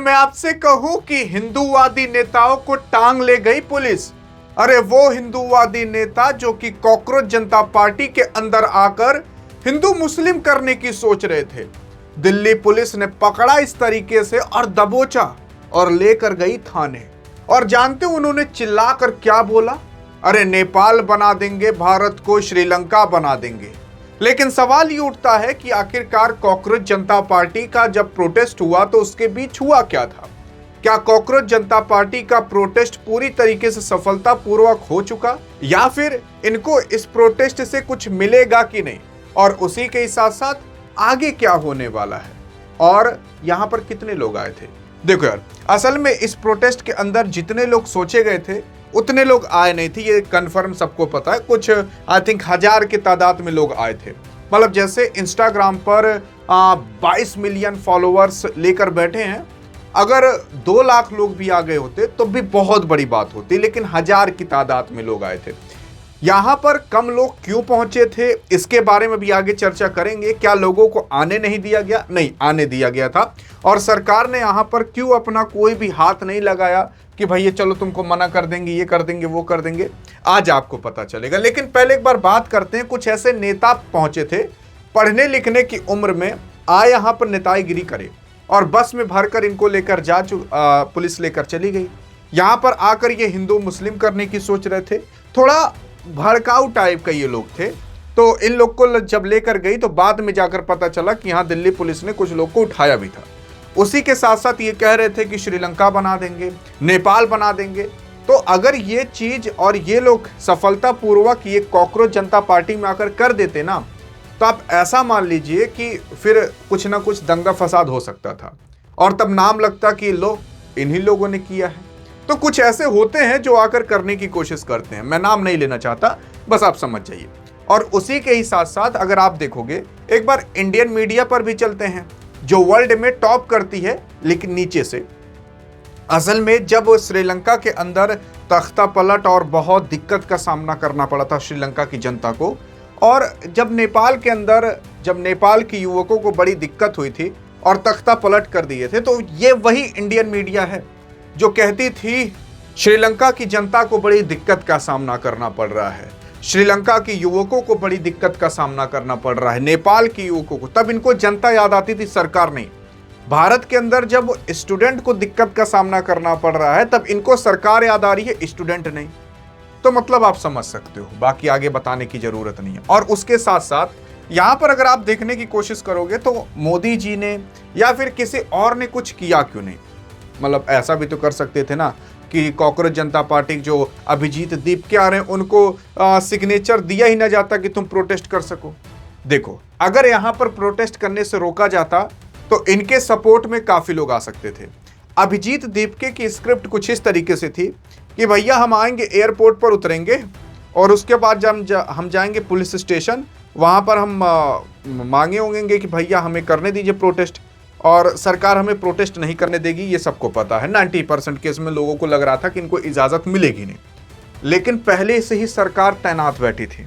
मैं आपसे कहूं कि हिंदूवादी नेताओं को टांग ले गई पुलिस। अरे वो हिंदूवादी नेता जो कि कॉकरोच जनता पार्टी के अंदर आकर हिंदू मुस्लिम करने की सोच रहे थे, दिल्ली पुलिस ने पकड़ा इस तरीके से और दबोचा और लेकर गई थाने। और जानते हो उन्होंने चिल्लाकर क्या बोला? अरे नेपाल बना देंगे भारत को, श्रीलंका बना देंगे। लेकिन सवाल ये उठता है कि आखिरकार कॉकरोच जनता पार्टी का जब प्रोटेस्ट हुआ तो उसके बीच हुआ क्या था? क्या कॉकरोच जनता पार्टी का प्रोटेस्ट पूरी तरीके से सफलतापूर्वक हो चुका, या फिर इनको इस प्रोटेस्ट से कुछ मिलेगा कि नहीं, और उसी के साथ साथ आगे क्या होने वाला है, और यहां पर कितने लोग आए थे? देखो यार, असल में इस प्रोटेस्ट के अंदर जितने लोग सोचे गए थे उतने लोग आए नहीं थे, ये कंफर्म सबको पता है। कुछ आई थिंक 1000 की तादाद में लोग आए थे। मतलब जैसे इंस्टाग्राम पर 22 मिलियन फॉलोअर्स लेकर बैठे हैं, अगर 2 लाख लोग भी आ गए होते तो भी बहुत बड़ी बात होती, लेकिन 1000 की तादाद में लोग आए थे। यहां पर कम लोग क्यों पहुंचे थे, इसके बारे में भी आगे चर्चा करेंगे। क्या लोगों को आने नहीं दिया गया? नहीं, आने दिया गया था। और सरकार ने यहां पर क्यों अपना कोई भी हाथ नहीं लगाया कि भैया चलो तुमको मना कर देंगे, ये कर देंगे, वो कर देंगे? आज आपको पता चलेगा। लेकिन पहले एक बार बात करते हैं, कुछ ऐसे नेता पहुंचे थे पढ़ने लिखने की उम्र में, आए यहां पर नेतागिरी करे और बस में भरकर इनको लेकर पुलिस लेकर चली गई। यहां पर आकर ये हिंदू मुस्लिम करने की सोच रहे थे, थोड़ा भड़काऊ टाइप का ये लोग थे। तो इन लोग को जब लेकर गई तो बाद में जाकर पता चला कि यहाँ दिल्ली पुलिस ने कुछ लोग को उठाया भी था। उसी के साथ साथ ये कह रहे थे कि श्रीलंका बना देंगे, नेपाल बना देंगे। तो अगर ये चीज और ये लोग सफलतापूर्वक ये कॉकरोच जनता पार्टी में आकर कर देते ना, तो आप ऐसा मान लीजिए कि फिर कुछ ना कुछ दंगा फसाद हो सकता था और तब नाम लगता कि लो इन्हीं लोगों ने किया है। तो कुछ ऐसे होते हैं जो आकर करने की कोशिश करते हैं, मैं नाम नहीं लेना चाहता, बस आप समझ जाइए। और उसी के ही साथ साथ अगर आप देखोगे, एक बार इंडियन मीडिया पर भी चलते हैं जो वर्ल्ड में टॉप करती है लेकिन नीचे से। असल में जब श्रीलंका के अंदर तख्ता पलट और बहुत दिक्कत का सामना करना पड़ा था श्रीलंका की जनता को, और जब नेपाल के अंदर जब नेपाल के युवकों को बड़ी दिक्कत हुई थी और तख्ता पलट कर दिए थे, तो ये वही इंडियन मीडिया है जो कहती थी श्रीलंका की जनता को बड़ी दिक्कत का सामना करना पड़ रहा है, श्रीलंका के युवकों को बड़ी दिक्कत का सामना करना पड़ रहा है, नेपाल के युवकों को। तब इनको जनता याद आती थी, सरकार नहीं। भारत के अंदर जब स्टूडेंट को दिक्कत का सामना करना पड़ रहा है तब इनको सरकार याद आ रही है, स्टूडेंट नहीं। तो मतलब आप समझ सकते हो, बाकी आगे बताने की जरूरत नहीं है। और उसके साथ साथ यहां पर अगर आप देखने की कोशिश करोगे तो मोदी जी ने या फिर किसी और ने कुछ किया क्यों नहीं? मतलब ऐसा भी तो कर सकते थे ना कि कॉकरोच जनता पार्टी जो अभिजीत दीपके आ रहे हैं उनको सिग्नेचर दिया ही ना जाता कि तुम प्रोटेस्ट कर सको। देखो, अगर यहां पर प्रोटेस्ट करने से रोका जाता तो इनके सपोर्ट में काफी लोग आ सकते थे। अभिजीत दीपके की स्क्रिप्ट कुछ इस तरीके से थी कि भैया हम आएंगे, एयरपोर्ट पर उतरेंगे और उसके बाद जब हम जाएंगे पुलिस स्टेशन, वहां पर हम मांगे होंगे कि भैया हमें करने दीजिए प्रोटेस्ट, और सरकार हमें प्रोटेस्ट नहीं करने देगी। ये सबको पता है, 90% केस में लोगों को लग रहा था कि इनको इजाजत मिलेगी नहीं। लेकिन पहले से ही सरकार तैनात बैठी थी।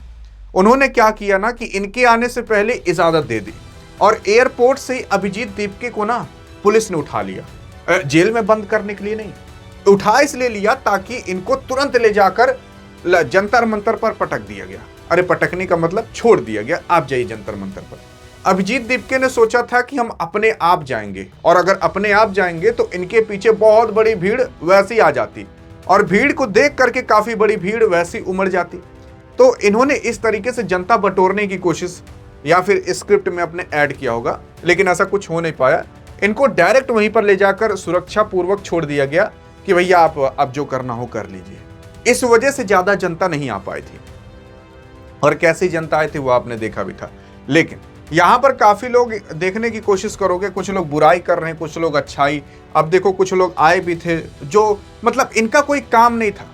उन्होंने क्या किया ना कि इनके आने से पहले इजाजत दे दी और एयरपोर्ट से ही अभिजीत दीपके को ना पुलिस ने उठा लिया। जेल में बंद करने के लिए नहीं, उठा इसलिए लिया ताकि इनको तुरंत ले जाकर जंतर मंतर पर पटक दिया गया। अरे पटकने का मतलब छोड़ दिया गया, आप जाइए जंतर मंतर पर। अभिजीत दीपके ने सोचा था कि हम अपने आप जाएंगे, और अगर अपने आप जाएंगे तो इनके पीछे बहुत बड़ी भीड़ वैसी आ जाती और भीड़ को देख करके काफी बड़ी भीड़ वैसी उमड़ जाती। तो इन्होंने इस तरीके से जनता बटोरने की कोशिश या फिर स्क्रिप्ट में अपने ऐड किया होगा, लेकिन ऐसा कुछ हो नहीं पाया। इनको डायरेक्ट वहीं पर ले जाकर सुरक्षा पूर्वक छोड़ दिया गया कि भैया आप अब जो करना हो कर लीजिए। इस वजह से ज्यादा जनता नहीं आ पाई थी, और कैसी जनता आई थी वो आपने देखा भी था। लेकिन यहां पर काफी लोग देखने की कोशिश करोगे, कुछ लोग बुराई कर रहे हैं, कुछ लोग अच्छाई। अब देखो कुछ लोग आए भी थे जो मतलब इनका कोई काम नहीं था।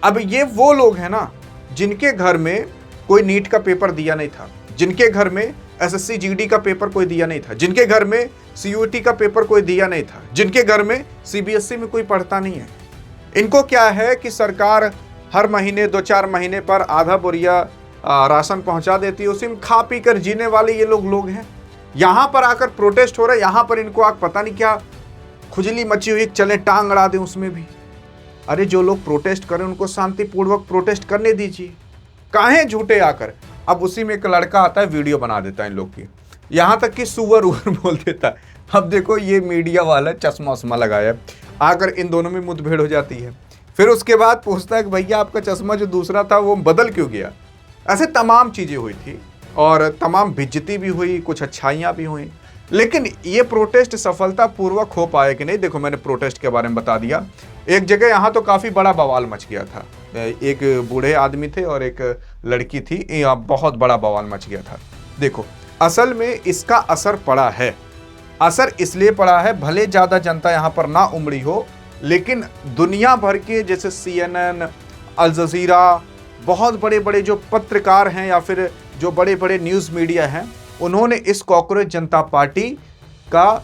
अब ये वो लोग हैं ना जिनके घर में कोई नीट का पेपर दिया नहीं था, जिनके घर में एसएससी जीडी का पेपर कोई दिया नहीं था, जिनके घर में सीयूईटी का पेपर कोई दिया नहीं था, जिनके घर में सीबीएसई में कोई पढ़ता नहीं है। इनको क्या है कि सरकार हर महीने 2-4 महीने पर आधा बोरिया राशन पहुंचा देती है, उसी में खा पी कर जीने वाले ये लोग हैं। यहां पर आकर प्रोटेस्ट हो रहा है, यहां पर इनको आग पता नहीं क्या खुजली मची हुई, चले टांग अड़ा दें उसमें भी। अरे जो लोग प्रोटेस्ट करें उनको शांतिपूर्वक प्रोटेस्ट करने दीजिए, काहे झूठे आकर। अब उसी में एक लड़का आता है, वीडियो बना देता है इन लोग की, यहाँ तक कि सुअर उवर बोल देता है। अब देखो ये मीडिया वाला चश्मा वश्मा लगाया, आकर इन दोनों में मुठभेड़ हो जाती है। फिर उसके बाद पूछता है कि भैया आपका चश्मा जो दूसरा था वो बदल क्यों गया। ऐसे तमाम चीज़ें हुई थी और तमाम बेइज्जती भी हुई, कुछ अच्छाइयाँ भी हुई। लेकिन ये प्रोटेस्ट सफलतापूर्वक हो पाए कि नहीं, देखो मैंने प्रोटेस्ट के बारे में बता दिया। एक जगह यहाँ तो काफ़ी बड़ा बवाल मच गया था, एक बूढ़े आदमी थे और एक लड़की थी, यहाँ बहुत बड़ा बवाल मच गया था। देखो असल में इसका असर पड़ा है, असर इसलिए पड़ा है, भले ज़्यादा जनता यहाँ पर ना उमड़ी हो, लेकिन दुनिया भर के जैसे CNN, अल जज़ीरा, बहुत बड़े बड़े जो पत्रकार हैं या फिर जो बड़े बड़े न्यूज़ मीडिया हैं, उन्होंने इस कॉकरोच जनता पार्टी का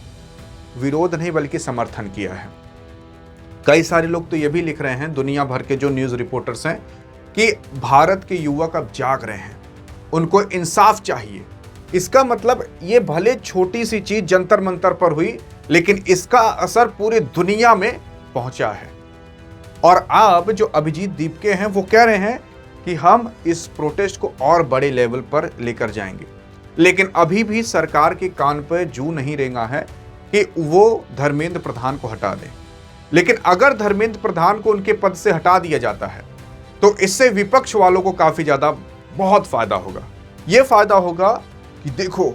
विरोध नहीं बल्कि समर्थन किया है। कई सारे लोग तो ये भी लिख रहे हैं, दुनिया भर के जो न्यूज़ रिपोर्टर्स हैं, कि भारत के युवक अब जाग रहे हैं, उनको इंसाफ चाहिए। इसका मतलब ये भले छोटी सी चीज जंतर मंतर पर हुई, लेकिन इसका असर पूरी दुनिया में पहुंचा है। और अब जो अभिजीत दीपके हैं वो कह रहे हैं कि हम इस प्रोटेस्ट को और बड़े लेवल पर लेकर जाएंगे। लेकिन अभी भी सरकार के कान पर जू नहीं रेंगा है कि वो धर्मेंद्र प्रधान को हटा दें। लेकिन अगर धर्मेंद्र प्रधान को उनके पद से हटा दिया जाता है तो इससे विपक्ष वालों को काफी ज्यादा बहुत फायदा होगा। ये फायदा होगा कि देखो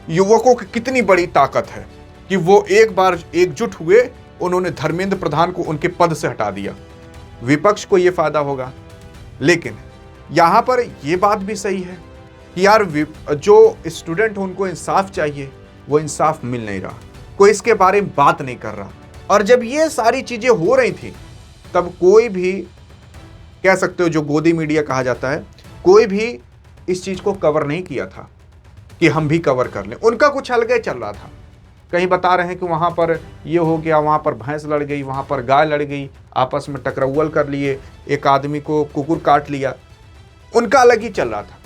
युवकों की कितनी बड़ी ताकत है कि वो एक बार एकजुट हुए, उन्होंने धर्मेंद्र प्रधान को उनके पद से हटा दिया। विपक्ष को ये फायदा होगा। लेकिन यहां पर यह बात भी सही है कि यार जो स्टूडेंट उनको इंसाफ चाहिए, वो इंसाफ मिल नहीं रहा, कोई इसके बारे में बात नहीं कर रहा। और जब ये सारी चीजें हो रही थी तब कोई भी, कह सकते हो जो गोदी मीडिया कहा जाता है, कोई भी इस चीज को कवर नहीं किया था कि हम भी कवर कर लें। उनका कुछ अलग ही चल रहा था। कहीं बता रहे हैं कि वहां पर ये हो गया, वहां पर भैंस लड़ गई, वहां पर गाय लड़ गई, आपस में टकराउल कर लिए, एक आदमी को कुकुर काट लिया। उनका अलग ही चल रहा था।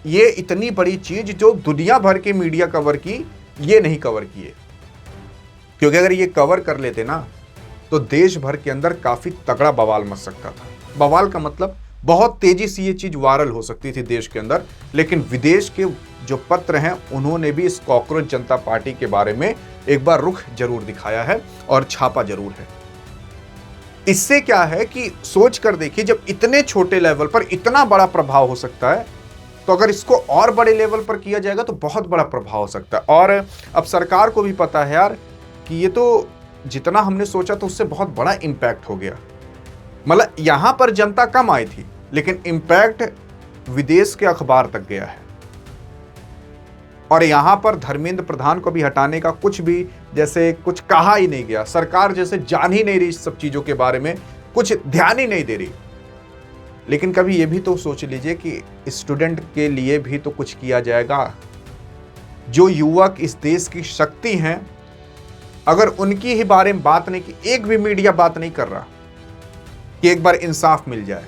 ये इतनी बड़ी चीज जो दुनिया भर के मीडिया कवर की, ये नहीं कवर किए। क्योंकि अगर ये कवर कर लेते ना तो देश भर के अंदर काफी तगड़ा बवाल मच सकता था। बवाल का मतलब बहुत तेजी से ये चीज वायरल हो सकती थी देश के अंदर। लेकिन विदेश के जो पत्र हैं उन्होंने भी इस कॉकरोच जनता पार्टी के बारे में एक बार रुख जरूर दिखाया है और छापा जरूर है। इससे क्या है कि सोच कर देखिए, जब इतने छोटे लेवल पर इतना बड़ा प्रभाव हो सकता है, तो अगर इसको और बड़े लेवल पर किया जाएगा तो बहुत बड़ा प्रभाव हो सकता है। और अब सरकार को भी पता है यार कि ये तो जितना हमने सोचा तो उससे बहुत बड़ा इंपैक्ट हो गया। मतलब यहां पर जनता कम आई थी, लेकिन इंपैक्ट विदेश के अखबार तक गया है। और यहां पर धर्मेंद्र प्रधान को भी हटाने का कुछ भी जैसे कुछ कहा ही नहीं गया। सरकार जैसे जान ही नहीं रही इस सब चीजों के बारे में, कुछ ध्यान ही नहीं दे रही। लेकिन कभी ये भी तो सोच लीजिए कि स्टूडेंट के लिए भी तो कुछ किया जाएगा। जो युवक इस देश की शक्ति हैं, अगर उनकी ही बारे में बात नहीं की, एक भी मीडिया बात नहीं कर रहा कि एक बार इंसाफ मिल जाए।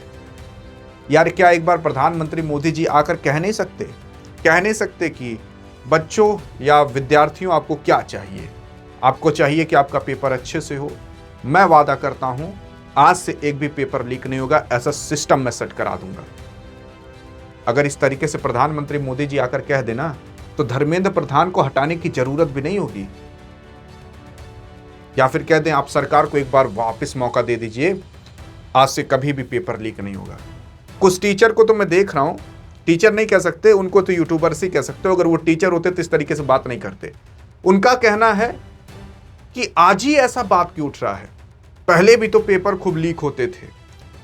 यार क्या एक बार प्रधानमंत्री मोदी जी आकर कह नहीं सकते कि बच्चों या विद्यार्थियों आपको क्या चाहिए? आपको चाहिए कि आपका पेपर अच्छे से हो। मैं वादा करता हूं आज से एक भी पेपर लीक नहीं होगा, ऐसा सिस्टम मैं सेट करा दूंगा। अगर इस तरीके से प्रधानमंत्री मोदी जी आकर कह देना तो धर्मेंद्र प्रधान को हटाने की जरूरत भी नहीं होगी। या फिर कह दें आप सरकार को एक बार वापस मौका दे दीजिए, आज से कभी भी पेपर लीक नहीं होगा। कुछ टीचर को तो मैं देख रहा हूं, टीचर नहीं कह सकते, उनको तो यूट्यूबर्स ही कह सकते हो। अगर वो टीचर होते तो इस तरीके से बात नहीं करते। उनका कहना है कि आज ही ऐसा बात क्यों उठ रहा है, पहले भी तो पेपर खूब लीक होते थे,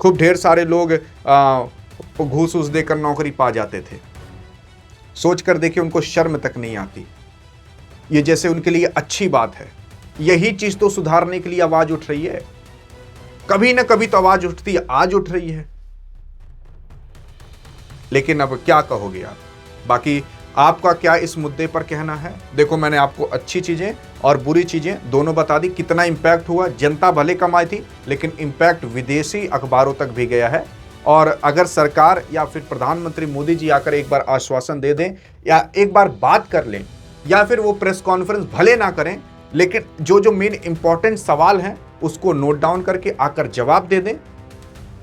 खूब ढेर सारे लोग घूस देकर नौकरी पा जाते थे। सोच कर देखिए, उनको शर्म तक नहीं आती। ये जैसे उनके लिए अच्छी बात है। यही चीज तो सुधारने के लिए आवाज उठ रही है। कभी ना कभी तो आवाज उठती है, आज उठ रही है। लेकिन अब क्या कहोगे आप? बाकी आपका क्या इस मुद्दे पर कहना है? देखो मैंने आपको अच्छी चीजें और बुरी चीजें दोनों बता दी। कितना इंपैक्ट हुआ, जनता भले कम आई थी लेकिन इंपैक्ट विदेशी अखबारों तक भी गया है। और अगर सरकार या फिर प्रधानमंत्री मोदी जी आकर एक बार आश्वासन दे दें या एक बार बात कर लें, या फिर वो प्रेस कॉन्फ्रेंस भले ना करें लेकिन जो जो मेन इंपॉर्टेंट सवाल हैं उसको नोट डाउन करके आकर जवाब दे दें,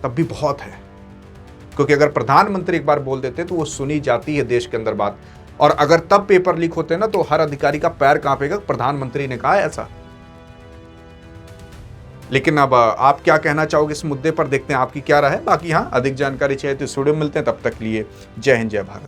तब भी बहुत है। क्योंकि अगर प्रधानमंत्री एक बार बोल देते तो वो सुनी जाती है देश के अंदर बात, और अगर तब पेपर लीक होते ना तो हर अधिकारी का पैर कांपेगा, प्रधानमंत्री ने कहा ऐसा। लेकिन अब आप क्या कहना चाहोगे इस मुद्दे पर, देखते हैं आपकी क्या राय है। बाकी हाँ, अधिक जानकारी चाहिए तो स्टूडियो मिलते हैं, तब तक लिए जय हिंद जय भारत।